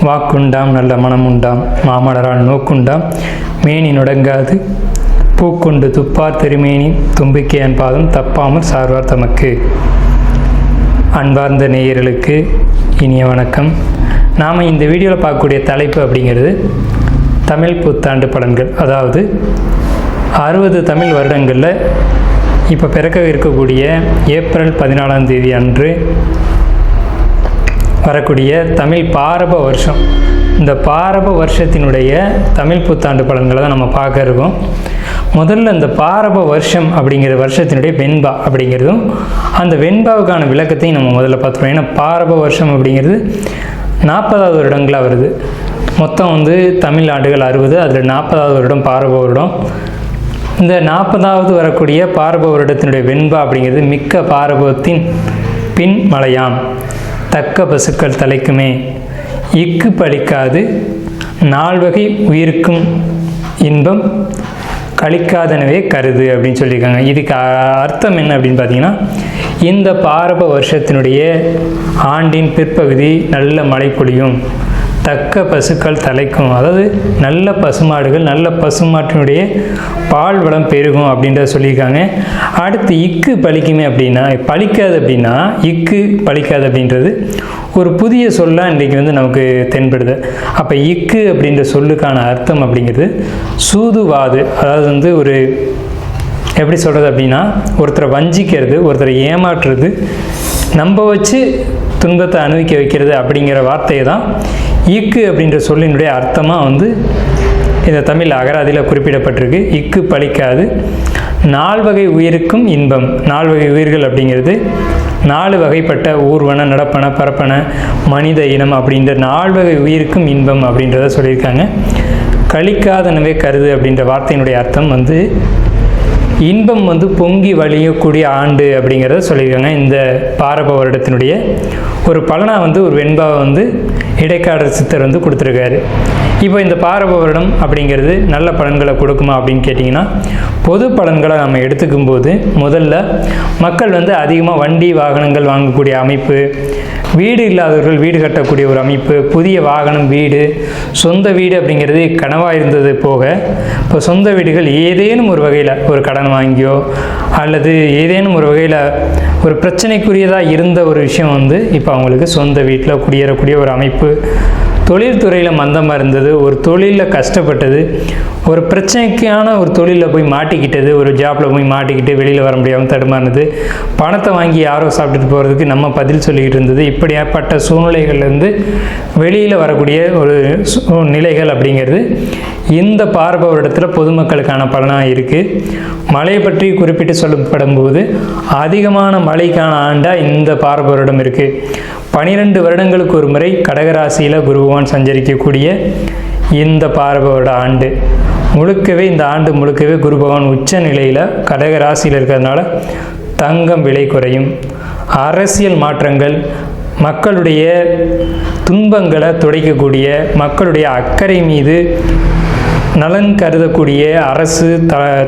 வாக்குண்டாம் நல்ல மனம் உண்டாம் மாமலரால் நோக்குண்டாம் மேனி நுடங்காது பூக்கொண்டு துப்பார் திருமேனி தும்பிக்கை அன்பாதம் தப்பாமல் சார்வார் தமக்கு. அன்பார்ந்த நேயர்களுக்கு இனிய வணக்கம். நாம் இந்த வீடியோவில் பார்க்கக்கூடிய தலைப்பு அப்படிங்கிறது தமிழ் புத்தாண்டு பலன்கள். அதாவது 60 தமிழ் வருடங்களில் இப்போ பிறக்க இருக்கக்கூடிய ஏப்ரல் 14ஆம் தேதி அன்று வரக்கூடிய தமிழ் பாரப வருஷம், இந்த பாரப வருஷத்தினுடைய தமிழ் புத்தாண்டு பலன்களை தான் நம்ம பார்க்க இருக்கோம். முதல்ல இந்த பாரப வருஷம் அப்படிங்கிற வருஷத்தினுடைய வெண்பா அப்படிங்கிறதும் அந்த வெண்பாவுக்கான விளக்கத்தையும் நம்ம முதல்ல பார்த்துருவோம். ஏன்னா பாரப வருஷம் அப்படிங்கிறது 40வது வருடங்களாக வருது. மொத்தம் தமிழ் ஆண்டுகள் 60, அதில் 40வது வருடம் பாரப வருடம். இந்த 40வது வரக்கூடிய பாரப வருடத்தினுடைய வெண்பா அப்படிங்கிறது மிக்க பாரபத்தின் பின் மலையாம் தக்க பசுக்கள் தலைக்குமே இக்கு பழிக்காது நால்வகை உயிருக்கும் இன்பம் கழிக்காதனவே கருது அப்படின்னு சொல்லியிருக்காங்க. இதுக்கு அர்த்தம் என்ன அப்படின்னு பார்த்தீங்கன்னா, இந்த பாரப வருஷத்தினுடைய ஆண்டின் பிற்பகுதி நல்ல மழை பொழியும், தக்க பசுக்கள் தலைக்கும், அதாவது நல்ல பசுமாடுகள் நல்ல பசுமாட்டினுடைய பால் வளம் பெருகும் அப்படின்றத சொல்லியிருக்காங்க. அடுத்து இக்கு பழிக்குமே அப்படின்னா, பழிக்காது அப்படின்னா இக்கு பழிக்காது அப்படின்றது ஒரு புதிய சொல்லாக இன்றைக்கி நமக்கு தென்படுது. அப்போ இக்கு அப்படின்ற சொல்லுக்கான அர்த்தம் அப்படிங்கிறது சூதுவாது. அதாவது ஒரு எப்படி சொல்கிறது அப்படின்னா, ஒருத்தரை வஞ்சிக்கிறது, ஒருத்தரை ஏமாற்றுறது, நம்ப வச்சு துன்பத்தை அனுபவிக்க வைக்கிறது அப்படிங்கிற வார்த்தையை தான் இக்கு அப்படின்ற சொல்லினுடைய அர்த்தமாக இந்த தமிழ் அகராதியில் குறிப்பிடப்பட்டிருக்கு. இக்கு பழிக்காது நால்வகை உயிருக்கும் இன்பம். 4 வகை உயிர்கள் அப்படிங்கிறது 4 வகைப்பட்ட ஊர்வன, நடப்பன, பரப்பன, மனித இனம் அப்படின்ற 4 வகை உயிருக்கும் இன்பம் அப்படின்றத சொல்லியிருக்காங்க. கழிக்காதனவே கருது அப்படின்ற வார்த்தையினுடைய அர்த்தம் இன்பம் பொங்கி வழியக்கூடிய ஆண்டு அப்படிங்கிறத சொல்லியிருக்காங்க. இந்த பாரப வருடத்தினுடைய ஒரு பலனாக ஒரு வெண்பாவை இடைக்காடர் சித்தர் கொடுத்துருக்காரு. இப்போ இந்த பாரப வருடம் அப்படிங்கிறது நல்ல பலன்களை கொடுக்குமா அப்படின்னு கேட்டிங்கன்னா, பொது பலன்களை நம்ம எடுத்துக்கும் போது முதல்ல மக்கள் அதிகமாக வண்டி வாகனங்கள் வாங்கக்கூடிய அமைப்பு, வீடு இல்லாதவர்கள் வீடு கட்டக்கூடிய ஒரு அமைப்பு, புதிய வாகனம், வீடு, சொந்த வீடு அப்படிங்கிறது கனவாக இருந்தது போக இப்போ சொந்த வீடுகள் ஏதேனும் ஒரு வகையில் ஒரு கடன் வாங்கியோ அல்லது ஏதேனும் ஒரு வகையில் ஒரு பிரச்சனைக்குரியதாக இருந்த ஒரு விஷயம் இப்போ அவங்களுக்கு சொந்த வீட்டில் குடியேறக்கூடிய ஒரு அமைப்பு, தொழில்துறையில் மந்தமாக இருந்தது, ஒரு தொழிலில் கஷ்டப்பட்டது, ஒரு பிரச்சனைக்கான ஒரு தொழிலில் போய் மாட்டிக்கிட்டது, ஒரு ஜாப்பில் போய் மாட்டிக்கிட்டு வெளியில் வர முடியாமல் தடுமாறினது, பணத்தை வாங்கி யாரோ சாப்பிட்டுட்டு போகிறதுக்கு நம்ம பதில் சொல்லிக்கிட்டு இருந்தது, இப்படியாப்பட்ட சூழ்நிலைகள்லேருந்து வெளியில் வரக்கூடிய ஒரு நிலைகள் அப்படிங்கிறது இந்த பாரப வருடத்தில் பொதுமக்களுக்கான பலனாக இருக்குது. மழை பற்றி குறிப்பிட்டு சொல்லப்படும் போது அதிகமான மழைக்கான ஆண்டாக இந்த பாரப வருடம் இருக்குது. 12 வருடங்களுக்கு ஒரு முறை கடகராசியில் குரு பகவான் சஞ்சரிக்கக்கூடிய இந்த பாரப வருட ஆண்டு முழுக்கவே, இந்த ஆண்டு முழுக்கவே குரு பகவான் உச்ச நிலையில் கடகராசியில் இருக்கிறதுனால தங்கம் விலை குறையும், அரசியல் மாற்றங்கள், மக்களுடைய துன்பங்களை துடைக்கக்கூடிய, மக்களுடைய அக்கறை மீது நலன் கருதக்கூடிய அரசு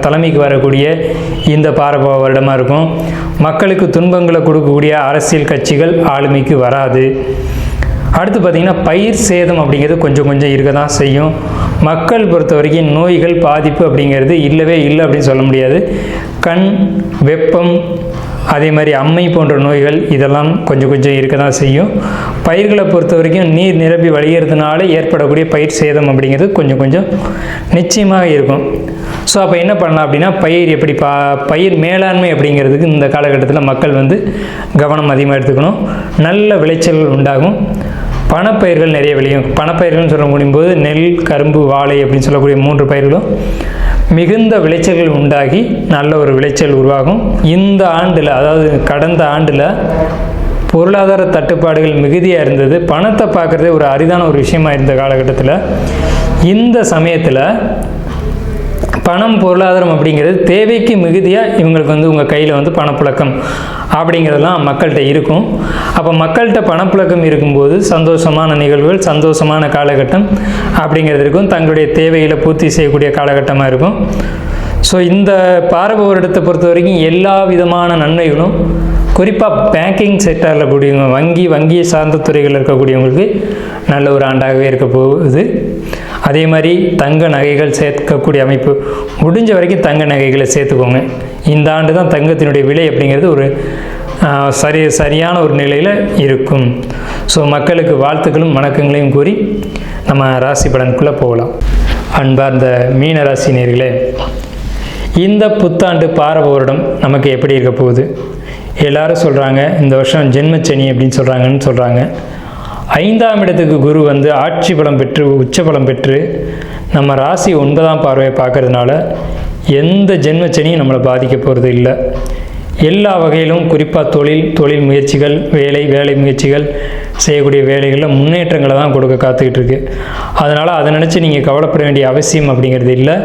தலைமைக்கு வரக்கூடிய இந்த பாரப வருடமாக இருக்கும். மக்களுக்கு துன்பங்களை கொடுக்கக்கூடிய அரசியல் கட்சிகள் ஆளுமைக்கு வராது. அடுத்து பார்த்திங்கன்னா, பயிர் சேதம் அப்படிங்கிறது கொஞ்சம் கொஞ்சம் இருக்க தான் செய்யும். மக்கள் பொறுத்த வரைக்கும் நோய்கள் பாதிப்பு அப்படிங்கிறது இல்லவே இல்லை அப்படின்னு சொல்ல முடியாது. கண், வெப்பம், அதே மாதிரி அம்மை போன்ற நோய்கள் இதெல்லாம் கொஞ்சம் கொஞ்சம் இருக்க தான் செய்யும். பயிர்களை பொறுத்த வரைக்கும் நீர் நிரம்பி வழிகிறதுனால ஏற்படக்கூடிய பயிர் சேதம் அப்படிங்கிறது கொஞ்சம் கொஞ்சம் நிச்சயமாக இருக்கும். ஸோ அப்போ என்ன பண்ணலாம் அப்படின்னா, பயிர் எப்படி பயிர் மேலாண்மை அப்படிங்கிறதுக்கு இந்த காலகட்டத்தில் மக்கள் கவனம் அதிகமாக எடுத்துக்கணும். நல்ல விளைச்சல்கள் உண்டாகும். பணப்பயிர்கள் நிறைய விளையும். பணப்பயிர்கள்னு சொல்ல முடியும் போது நெல், கரும்பு, வாழை அப்படின்னு சொல்லக்கூடிய 3 பயிர்களும் மிகுந்த விளைச்சல்கள் உண்டாகி நல்ல ஒரு விளைச்சல் உருவாகும். இந்த ஆண்டில், அதாவது கடந்த ஆண்டில் பொருளாதார தட்டுப்பாடுகள் மிகுதியாக இருந்தது. பணத்தை பார்க்குறதே ஒரு அரிதான ஒரு விஷயமா இருந்த காலகட்டத்தில் இந்த சமயத்தில் பணம், பொருளாதாரம் அப்படிங்கிறது தேவைக்கு மிகுதியாக இவங்களுக்கு உங்கள் கையில் பணப்புழக்கம் அப்படிங்கிறதெல்லாம் மக்கள்கிட்ட இருக்கும். அப்போ மக்கள்கிட்ட பணப்புழக்கம் இருக்கும்போது சந்தோஷமான நிகழ்வுகள், சந்தோஷமான காலகட்டம் அப்படிங்கிறது இருக்கும். தங்களுடைய தேவைகளை பூர்த்தி செய்யக்கூடிய காலகட்டமாக இருக்கும். ஸோ இந்த பாரப வருடத்தை பொறுத்த வரைக்கும் எல்லா விதமான நன்மைகளும் குறிப்பாக பேங்கிங் செக்டரில் கூடியவங்க, வங்கியை சார்ந்த துறைகளில் இருக்கக்கூடியவங்களுக்கு நல்ல ஒரு ஆண்டாகவே இருக்க போகுது. அதே மாதிரி தங்க நகைகள் சேர்க்கக்கூடிய அமைப்பு, முடிஞ்ச வரைக்கும் தங்க நகைகளை சேர்த்துக்கோங்க. இந்த ஆண்டு தான் தங்கத்தினுடைய விலை அப்படிங்கிறது ஒரு சரியான ஒரு நிலையில் இருக்கும். ஸோ மக்களுக்கு வாழ்த்துக்களும் வணக்கங்களையும் கூறி நம்ம ராசி பலனுக்குள்ளே போகலாம். அன்பார்ந்த மீன ராசி நேயர்களே, இந்த புத்தாண்டு பாரப வருடம் நமக்கு எப்படி இருக்க போகுது? எல்லாரும் சொல்கிறாங்க இந்த வருஷம் ஜென்மச்சனி அப்படின்னு சொல்கிறாங்க. 5ஆம் இடத்துக்கு குரு வந்து ஆட்சி பலம் பெற்று உச்ச பலம் பெற்று நம்ம ராசி 9ஆம் பார்வையை பார்க்கறதுனால எந்த ஜென்மச்சனியும் நம்மளை பாதிக்க போகிறது இல்லை. எல்லா வகையிலும் குறிப்பாக தொழில் முயற்சிகள், வேலை முயற்சிகள், செய்யக்கூடிய வேலைகளில் முன்னேற்றங்களை தான் கொடுக்க காத்துக்கிட்டு இருக்கு. அதனால் அதை நினச்சி நீங்கள் கவலைப்பட வேண்டிய அவசியம் அப்படிங்கிறது இல்லை.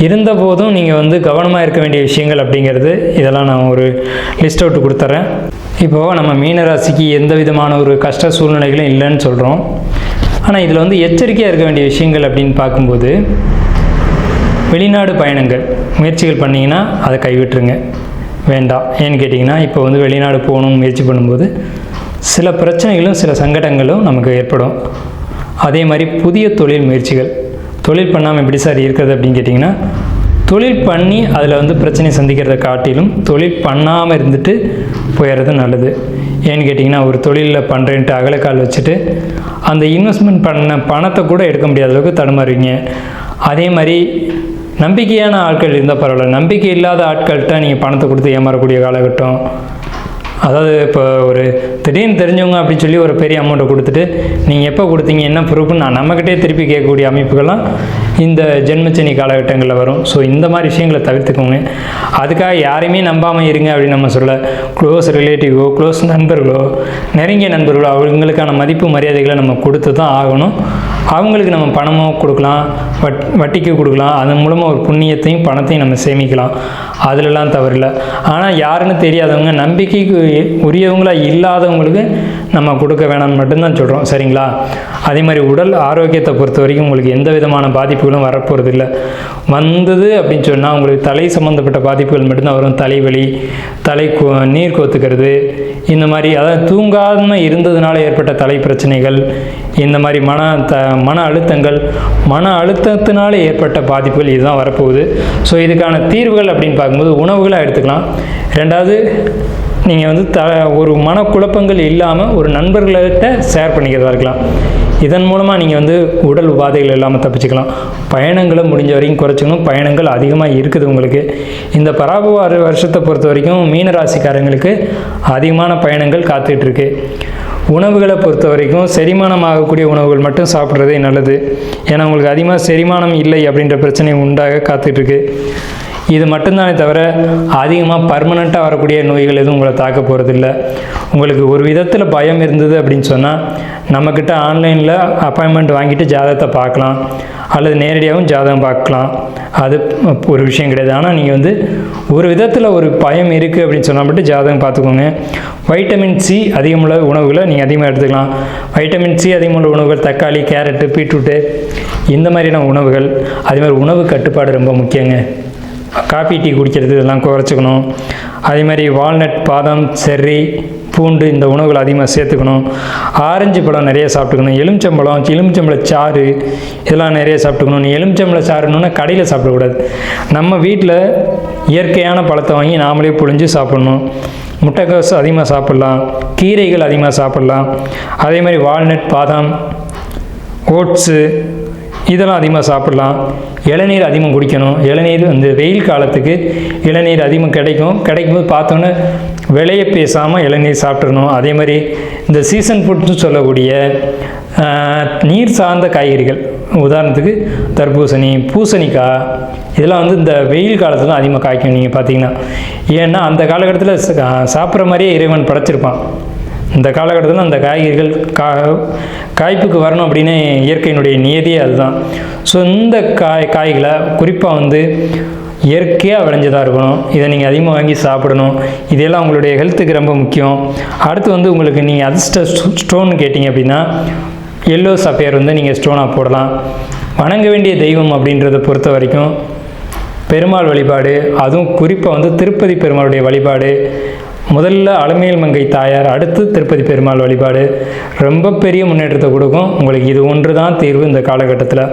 இருந்தபோதும் நீங்கள் வந்து கவனமாக இருக்க வேண்டிய விஷயங்கள் அப்படிங்கிறது இதெல்லாம் நான் ஒரு லிஸ்ட் அவுட் கொடுத்துட்றேன். இப்போது நம்ம மீனராசிக்கு எந்த விதமான ஒரு கஷ்ட சூழ்நிலைகளும் இல்லைன்னு சொல்கிறோம். ஆனால் இதில் வந்து எச்சரிக்கையாக இருக்க வேண்டிய விஷயங்கள் அப்படின்னு பார்க்கும்போது, வெளிநாடு பயணங்கள் முயற்சிகள் பண்ணிங்கன்னா அதை கைவிட்டுருங்க, வேண்டாம். ஏன்னு கேட்டிங்கன்னா இப்போ வந்து வெளிநாடு போகணும்னு முயற்சி பண்ணும்போது சில பிரச்சனைகளும் சில சங்கடங்களும் நமக்கு ஏற்படும். அதே மாதிரி புதிய தொழில் முயற்சிகள், தொழில் பண்ணாமல் எப்படி சார் இருக்கிறது அப்படின்னு கேட்டிங்கன்னா, தொழில் பண்ணி அதில் வந்து பிரச்சனை சந்திக்கிறத காட்டிலும் தொழில் பண்ணாமல் இருந்துட்டு போயிடுறது நல்லது. ஏன்னு கேட்டிங்கன்னா, ஒரு தொழிலில் பண்ணுறேன்ட்டு அகலக்கால் வச்சுட்டு அந்த இன்வெஸ்ட்மெண்ட் பண்ண பணத்தை கூட எடுக்க முடியாத அளவுக்கு தடுமாறுவீங்க. அதே மாதிரி நம்பிக்கையான ஆட்கள் இருந்தால் பரவாயில்ல, நம்பிக்கை இல்லாத ஆட்கள்கிட்ட நீங்கள் பணத்தை கொடுத்து ஏமாறக்கூடிய காலகட்டம். அதாவது இப்போ ஒரு திடீர்னு தெரிஞ்சவங்க அப்படின்னு சொல்லி ஒரு பெரிய அமௌண்ட்டை கொடுத்துட்டு நீங்கள் எப்போ கொடுத்தீங்க, என்ன ப்ரூஃப்னு நம்மக்கிட்டே திருப்பி கேட்கக்கூடிய அமைப்புகள்லாம் இந்த ஜென்மச்சனி காலகட்டங்களில் வரும். ஸோ இந்த மாதிரி விஷயங்களை தவிர்த்துக்கோங்க. அதுக்காக யாரையுமே நம்பாமல் இருங்க அப்படின்னு நம்ம சொல்ல. க்ளோஸ் ரிலேட்டிவோ, க்ளோஸ் நண்பர்களோ, நெருங்கிய நண்பர்களோ, அவங்களுக்கான மதிப்பு மரியாதைகளை நம்ம கொடுத்து தான் ஆகணும். அவங்களுக்கு நம்ம பணமோ கொடுக்கலாம், வட்டிக்கு கொடுக்கலாம். அதன் மூலமாக ஒரு புண்ணியத்தையும் பணத்தையும் நம்ம சேமிக்கலாம். அதிலெல்லாம் தவறில்லை. ஆனால் யாருன்னு தெரியாதவங்க, நம்பிக்கைக்கு உரியவங்களாக இல்லாதவங்களுக்கு நம்ம கொடுக்க வேணாம்னு மட்டும்தான் சொல்கிறோம், சரிங்களா? அதே மாதிரி உடல் ஆரோக்கியத்தை பொறுத்த வரைக்கும் உங்களுக்கு எந்த விதமான பாதிப்புகளும் வரப்போகிறது இல்லை. வந்தது அப்படின்னு சொன்னால் உங்களுக்கு தலை சம்மந்தப்பட்ட பாதிப்புகள் மட்டும்தான் வரும். தலைவலி, நீர் கோத்துக்கிறது, இந்த மாதிரி, அதாவது தூங்காமல் இருந்ததுனால ஏற்பட்ட தலை பிரச்சனைகள், இந்த மாதிரி மன அழுத்தத்தினால ஏற்பட்ட பாதிப்புகள் இதுதான் வரப்போகுது. ஸோ இதுக்கான தீர்வுகள் அப்படின்னு பார்க்கும்போது உணவுகளாக எடுத்துக்கலாம். ரெண்டாவது, நீங்கள் வந்து ஒரு மனக்குழப்பங்கள் இல்லாமல் ஒரு நண்பர்கள்கிட்ட ஷேர் பண்ணிக்கிறதா இருக்கலாம். இதன் மூலமாக நீங்கள் வந்து உடல் உபாதைகள் இல்லாமல் தப்பிச்சுக்கலாம். பயணங்களை முடிஞ்ச வரைக்கும் குறைச்சிக்கணும். பயணங்கள் அதிகமாக இருக்குது உங்களுக்கு. இந்த பராபவ வருஷத்தை பொறுத்த வரைக்கும் மீனராசிக்காரங்களுக்கு அதிகமான பயணங்கள் காத்துட்ருக்கு. உணவுகளை பொறுத்த வரைக்கும் செரிமானம் ஆகக்கூடிய உணவுகள் மட்டும் சாப்பிட்றதே நல்லது. ஏன்னா உங்களுக்கு அதிகமாக செரிமானம் இல்லை அப்படின்ற பிரச்சனை உண்டாக காத்துட்ருக்கு. இது மட்டும்தானே தவிர அதிகமாக பர்மனெண்ட்டாக வரக்கூடிய நோய்கள் எதுவும் உங்களை தாக்க போகிறதில்ல. உங்களுக்கு ஒரு விதத்தில் பயம் இருந்தது அப்படின்னு சொன்னால் நம்மக்கிட்ட ஆன்லைனில் அப்பாயின்மெண்ட் வாங்கிட்டு ஜாதகத்தை பார்க்கலாம், அல்லது நேரடியாகவும் ஜாதகம் பார்க்கலாம். அது ஒரு விஷயம் கிடையாது. ஆனால் நீங்கள் வந்து ஒரு விதத்தில் ஒரு பயம் இருக்குது அப்படின்னு சொன்னால் மட்டும் ஜாதகம் பார்த்துக்கோங்க. வைட்டமின் சி அதிகமுள்ள உணவுகளை நீங்கள் அதிகமாக எடுத்துக்கலாம். வைட்டமின் சி அதிகமுள்ள உணவுகள் தக்காளி, கேரட்டு, பீட்ரூட்டு, இந்த மாதிரியான உணவுகள். அதே மாதிரி உணவு கட்டுப்பாடு ரொம்ப முக்கியங்க. காஃபி, டீ குடிக்கிறது இதெல்லாம் குறைச்சிக்கணும். அதே மாதிரி வால்நட், பாதாம், செர்ரி, பூண்டு இந்த உணவுகள் அதிகமாக சேர்த்துக்கணும். ஆரஞ்சு பழம் நிறைய சாப்பிட்டுக்கணும். எலுமிச்சம்பழ சாறு இதெல்லாம் நிறைய சாப்பிட்டுக்கணும். நீ எலுமிச்சம்பழ சாறுன்னா கடையில் சாப்பிடக்கூடாது. நம்ம வீட்டில் இயற்கையான பழத்தை வாங்கி நாமளே புழிஞ்சு சாப்பிட்ணும். முட்டைக்கோஸ் அதிகமாக சாப்பிட்லாம். கீரைகள் அதிகமாக சாப்பிட்லாம். அதே மாதிரி வால்நட், பாதாம், ஓட்ஸு இதெல்லாம் அதிகமாக சாப்பிட்லாம். இளநீர் அதிகமாக குடிக்கணும். இளநீர் வந்து வெயில் காலத்துக்கு இளநீர் அதிகமாக கிடைக்கும்போது பார்த்தோன்னே விலையை பேசாமல் இளநீர் சாப்பிட்றணும். அதே மாதிரி இந்த சீசன் ஃபுட்னு சொல்லக்கூடிய நீர் சார்ந்த காய்கறிகள், உதாரணத்துக்கு தர்பூசணி, பூசணிக்காய், இதெல்லாம் வந்து இந்த வெயில் காலத்தில் தான் அதிகமாக காய்க்கும். நீங்கள் பார்த்தீங்கன்னா, ஏன்னா அந்த காலகட்டத்தில் சாப்பிட்ற மாதிரியே இறைவன் படைச்சிருப்பான். இந்த காலகட்டத்தில் அந்த காய்கறிகள் காய்ப்புக்கு வரணும் அப்படின்னு இயற்கையினுடைய நியதியே அதுதான். ஸோ இந்த காய்களை குறிப்பாக வந்து இயற்கையாக விளைஞ்சதாக இருக்கணும். இதை நீங்கள் அதிகமாக வாங்கி சாப்பிடணும். இதெல்லாம் உங்களுடைய ஹெல்த்துக்கு ரொம்ப முக்கியம். அடுத்து வந்து உங்களுக்கு நீங்கள் அதிர்ஷ்ட ஸ்டோன் கேட்டிங்க அப்படின்னா எல்லோ சஃபயர் வந்து நீங்கள் ஸ்டோனாக போடலாம். வணங்க வேண்டிய தெய்வம் அப்படின்றத பொறுத்த வரைக்கும் பெருமாள் வழிபாடு, அதுவும் குறிப்பாக வந்து திருப்பதி பெருமாளுடைய வழிபாடு, முதல்ல அலமேல் மங்கை தாயார், அடுத்து திருப்பதி பெருமாள் வழிபாடு ரொம்ப பெரிய முன்னேற்றத்தை கொடுக்கும். உங்களுக்கு இது ஒன்று தான் தீர்வு இந்த காலகட்டத்தில்.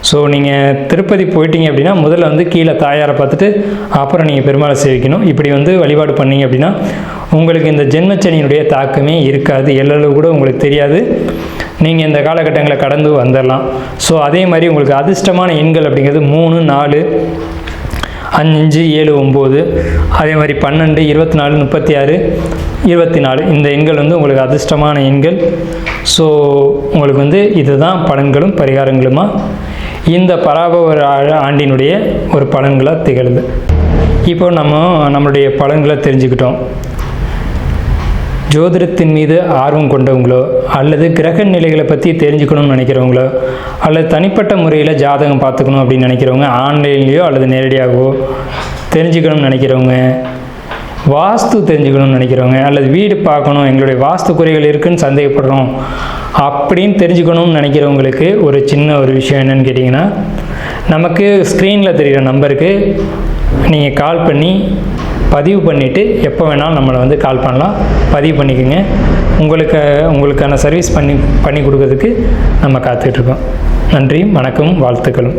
ஸோ நீங்கள் திருப்பதி போயிட்டீங்க அப்படின்னா முதல்ல வந்து கீழே தாயாரை பார்த்துட்டு அப்புறம் நீங்கள் பெருமாளை சேவிக்கணும். இப்படி வந்து வழிபாடு பண்ணீங்க அப்படின்னா உங்களுக்கு இந்த ஜென்மச்சனியினுடைய தாக்கமே இருக்காது, எல்லளவு கூட உங்களுக்கு தெரியாது. நீங்கள் இந்த காலகட்டங்களை கடந்து வந்துடலாம். ஸோ அதே மாதிரி உங்களுக்கு அதிர்ஷ்டமான எண்கள் அப்படிங்கிறது 3, 4, 5, 7, 9, அதே மாதிரி 12, 24, 36, 24 இந்த எண்கள் வந்து உங்களுக்கு அதிர்ஷ்டமான எண்கள். ஸோ உங்களுக்கு வந்து இதுதான் பலன்களும் பரிகாரங்களுமா இந்த பராபவ ஆண்டினுடைய ஒரு பலன்களாக திகழுது. இப்போ நம்மளுடைய பலன்களை தெரிஞ்சுக்கிட்டோம். ஜோதிடத்தின் மீது ஆர்வம் கொண்டவங்களோ அல்லது கிரக நிலைகளை பற்றி தெரிஞ்சுக்கணும்னு நினைக்கிறவங்களோ அல்லது தனிப்பட்ட முறையில் ஜாதகம் பார்த்துக்கணும் அப்படின்னு நினைக்கிறவங்க, ஆன்லைன்லேயோ அல்லது நேரடியாகவோ தெரிஞ்சுக்கணும்னு நினைக்கிறவங்க, வாஸ்து தெரிஞ்சுக்கணும்னு நினைக்கிறவங்க, அல்லது வீடு பார்க்கணும், எங்களுடைய வாஸ்து குறைகள் இருக்குதுன்னு சந்தேகப்படுறோம் அப்படின்னு தெரிஞ்சுக்கணும்னு நினைக்கிறவங்களுக்கு ஒரு சின்ன ஒரு விஷயம் என்னென்னு கேட்டிங்கன்னா, நமக்கு ஸ்க்ரீனில் தெரிகிற நம்பருக்கு நீங்கள் கால் பண்ணி பதிவு பண்ணிவிட்டு எப்போ வேணாலும் நம்மளை வந்து கால் பண்ணலாம். பதிவு பண்ணிக்கோங்க. உங்களுக்கான சர்வீஸ் பண்ணி கொடுக்கறதுக்கு நம்ம காத்துட்ருக்கோம். நன்றி, வணக்கம், வாழ்த்துக்களும்.